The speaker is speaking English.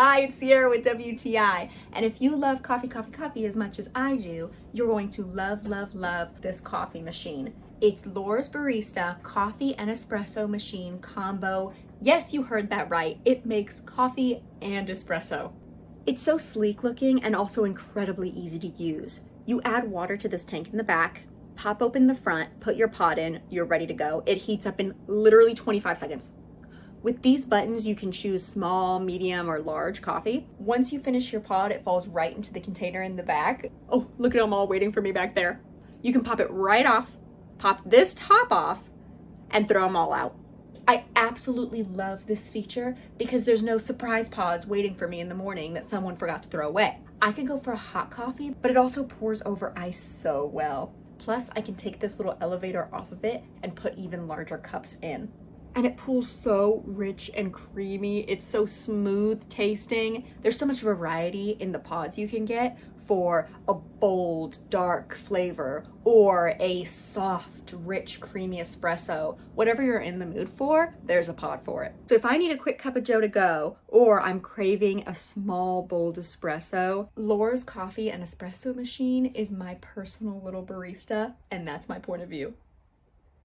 Hi, it's Sierra with WTI. And if you love coffee as much as I do, you're going to love this coffee machine. It's LOR's Barista Coffee and Espresso Machine Combo. Yes, you heard that right. It makes coffee and espresso. It's so sleek looking and also incredibly easy to use. You add water to this tank in the back, pop open the front, put your pot in, you're ready to go. It heats up in literally 25 seconds. With these buttons, you can choose small, medium, or large coffee. Once you finish your pod, it falls right into the container in the back. Oh, look at them all waiting for me back there. You can pop it right off, pop this top off, and throw them all out. I absolutely love this feature because there's no surprise pods waiting for me in the morning that someone forgot to throw away. I could go for a hot coffee, but it also pours over ice so well. Plus, I can take this little elevator off of it and put even larger cups in. And it pulls so rich and creamy. It's so smooth tasting. There's so much variety in the pods you can get for a bold, dark flavor or a soft, rich, creamy espresso. Whatever you're in the mood for, there's a pod for it. So if I need a quick cup of joe to go, or I'm craving a small, bold espresso, LOR's Coffee and Espresso Machine is my personal little barista, and that's my point of view.